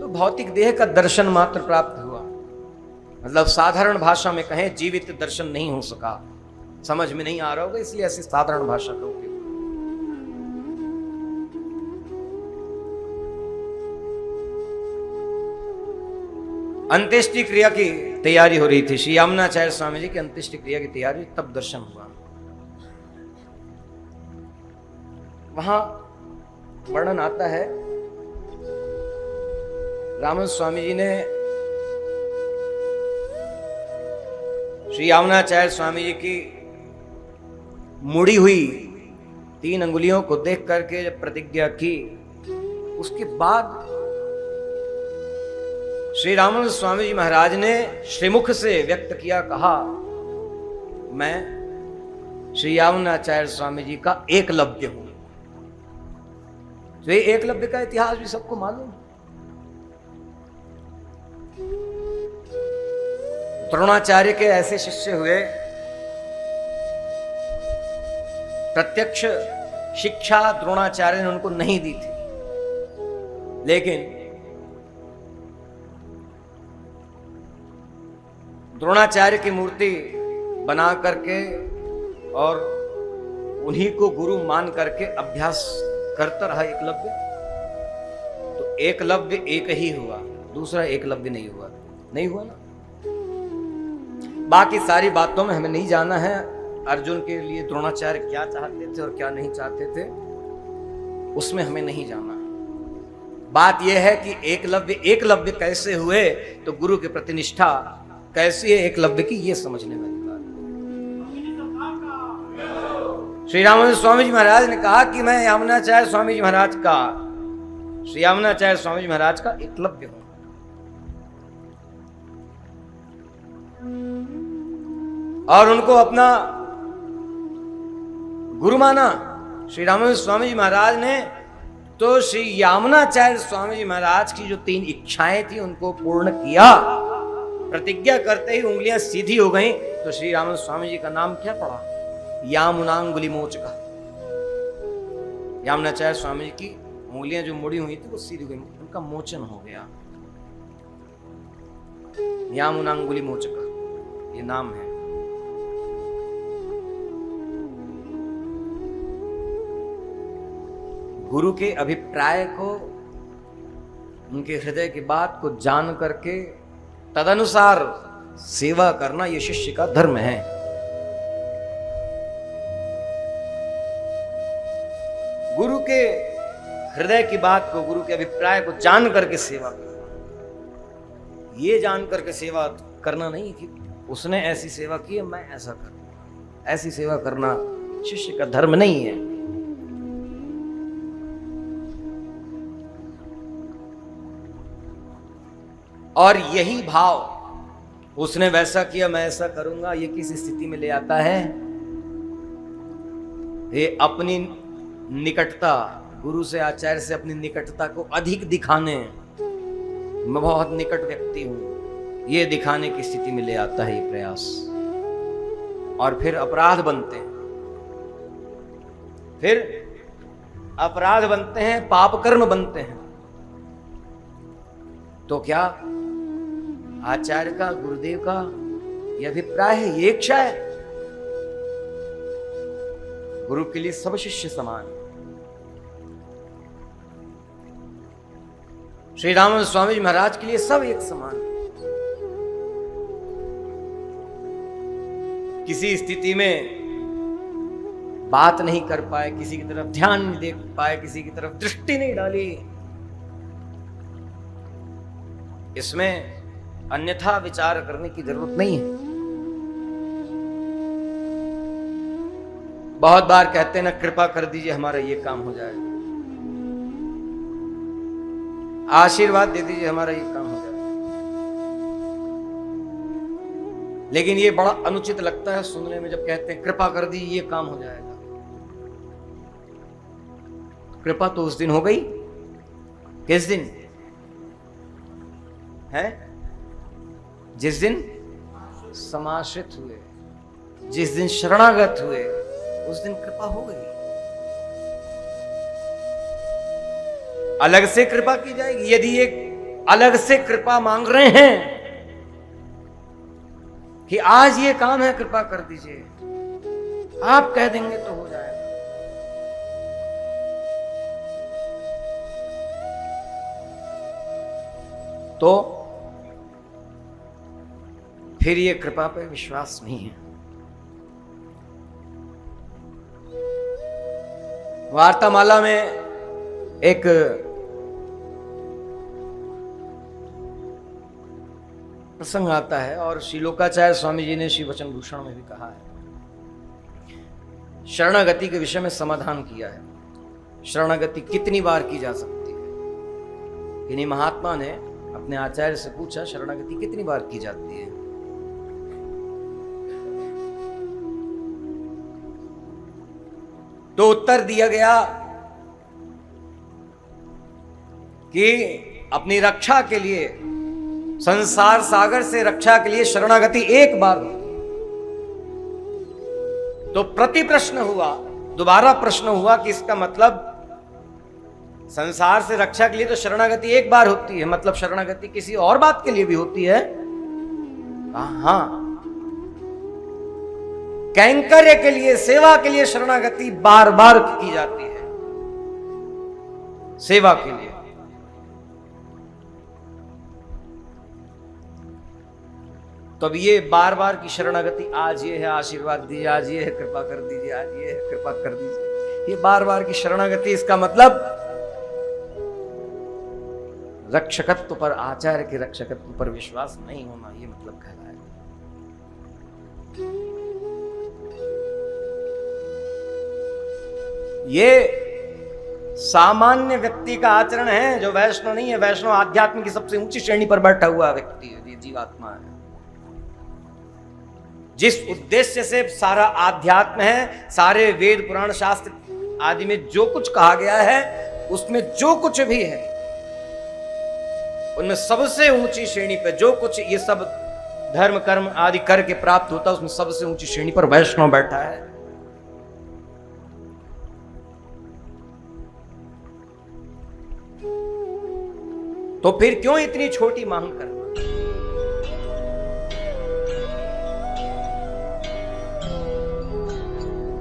तो भौतिक देह का दर्शन मात्र प्राप्त हुआ, मतलब साधारण भाषा में कहें जीवित दर्शन नहीं हो सका। समझ में नहीं आ रहा होगा इसलिए ऐसी साधारण भाषा का उपयोग। अंत्येष्टि क्रिया की तैयारी हो रही थी, श्री यामुनाचार्य स्वामी जी की अंत्येष्टि क्रिया की तैयारी, तब दर्शन हुआ। वहां वर्णन आता है, रामानंद स्वामी जी ने श्री यामुनाचार्य स्वामी जी की मुड़ी हुई 3 अंगुलियों को देख करके जब प्रतिज्ञा की, उसके बाद श्री रामानंद स्वामी जी महाराज ने श्रीमुख से व्यक्त किया, कहा मैं श्री यामुनाचार्य स्वामी जी का एकलव्य हूं। तो ये एकलव्य का इतिहास भी सबको मालूम है। द्रोणाचार्य के ऐसे शिष्य हुए, प्रत्यक्ष शिक्षा द्रोणाचार्य ने उनको नहीं दी थी, लेकिन द्रोणाचार्य की मूर्ति बना करके और उन्हीं को गुरु मान करके अभ्यास करता रहा एकलव्य। तो एकलव्य एक ही हुआ, दूसरा एकलव्य नहीं हुआ। नहीं हुआ ना। बाकी सारी बातों में हमें नहीं जाना है, अर्जुन के लिए द्रोणाचार्य क्या चाहते थे और क्या नहीं चाहते थे, उसमें हमें नहीं जाना। बात यह है कि एकलव्य कैसे हुए, तो गुरु के प्रति निष्ठा कैसी है एकलव्य की, ये समझने वाली बात। श्री रामानंद स्वामी जी महाराज ने कहा कि मैं यामुनाचार्य स्वामी जी महाराज का, श्री यामुनाचार्य स्वामी जी महाराज का एकलव्य हूं। और उनको अपना गुरु माना। श्री रामानंद स्वामी जी महाराज ने तो श्री यामुनाचार्य स्वामी जी महाराज की जो 3 इच्छाएं थी उनको पूर्ण किया। प्रतिज्ञा करते ही उंगलियां सीधी हो गईं, तो श्री रामानंद स्वामी जी का नाम क्या पड़ा? यामुनांगुली मोचका। यामुनाचार्य स्वामी जी की उंगलियां जो मुड़ी हुई थी वो सीधी हो गई, उनका मोचन हो गया। यामुनांगुली मोचका ये नाम है। गुरु के अभिप्राय को, उनके हृदय की बात को जान करके तदनुसार सेवा करना ये शिष्य का धर्म है। गुरु के हृदय की बात को, गुरु के अभिप्राय को जान करके सेवा करना, ये जान करके सेवा करना नहीं कि उसने ऐसी सेवा की है मैं ऐसा करूं। ऐसी सेवा करना शिष्य का धर्म नहीं है। और यही भाव, उसने वैसा किया मैं ऐसा करूंगा, ये किस स्थिति में ले आता है? ये अपनी निकटता, गुरु से, आचार्य से अपनी निकटता को अधिक दिखाने, मैं बहुत निकट व्यक्ति हूं, ये दिखाने की स्थिति में ले आता है ये प्रयास। और फिर अपराध बनते हैं, फिर अपराध बनते हैं, पाप कर्म बनते हैं। तो क्या आचार्य का, गुरुदेव का यह अभिप्राय है, ये इच्छा है? गुरु के लिए सब शिष्य समान। श्री रामानंद स्वामी जी महाराज के लिए सब एक समान। किसी स्थिति में बात नहीं कर पाए, किसी की तरफ ध्यान नहीं दे पाए, किसी की तरफ दृष्टि नहीं डाली, इसमें अन्यथा विचार करने की जरूरत नहीं है। बहुत बार कहते हैं ना, कृपा कर दीजिए हमारा ये काम हो जाए, आशीर्वाद दे दीजिए हमारा ये काम हो जाए। लेकिन ये बड़ा अनुचित लगता है सुनने में जब कहते हैं कृपा कर दीजिए ये काम हो जाएगा। कृपा तो उस दिन हो गई, किस दिन है? जिस दिन समाश्रित हुए, जिस दिन शरणागत हुए, उस दिन कृपा हो गई। अलग से कृपा की जाएगी। यदि ये अलग से कृपा मांग रहे हैं कि आज ये काम है, कृपा कर दीजिए, आप कह देंगे तो हो जाएगा। तो फिर ये कृपा पे विश्वास नहीं है। वार्तामाला में एक प्रसंग आता है और श्रीलोकाचार्य स्वामी जी ने श्री वचन भूषण में भी कहा है, शरणागति के विषय में समाधान किया है। शरणागति कितनी बार की जा सकती है? इन्हीं महात्मा ने अपने आचार्य से पूछा, शरणागति कितनी बार की जाती है? तो उत्तर दिया गया कि अपनी रक्षा के लिए, संसार सागर से रक्षा के लिए शरणागति एक बार हो। तो प्रति प्रश्न हुआ, दोबारा प्रश्न हुआ कि इसका मतलब संसार से रक्षा के लिए तो शरणागति एक बार होती है, मतलब शरणागति किसी और बात के लिए भी होती है? हाँ, कैंकर्य के लिए, सेवा के लिए शरणागति बार बार की जाती है, सेवा के लिए। तो अब ये बार बार की शरणागति, आज ये है आशीर्वाद दीजिए, आज ये है कृपा कर दीजिए, आज ये है कृपा कर दीजिए, ये बार बार की शरणागति, इसका मतलब रक्षकत्व पर, आचार्य के रक्षकत्व पर विश्वास नहीं होना, ये मतलब कहलाएगा। ये सामान्य व्यक्ति का आचरण है, जो वैष्णव नहीं है। वैष्णव आध्यात्म की सबसे ऊंची श्रेणी पर बैठा हुआ व्यक्ति है, ये जीवात्मा है। जिस उद्देश्य से सारा आध्यात्म है, सारे वेद पुराण शास्त्र आदि में जो कुछ कहा गया है, उसमें जो कुछ भी है, उनमें सबसे ऊंची श्रेणी पे जो कुछ ये सब धर्म कर्म आदि करके प्राप्त होता है, उसमें सबसे ऊंची श्रेणी पर वैष्णव बैठा है। तो फिर क्यों इतनी छोटी मांग करना?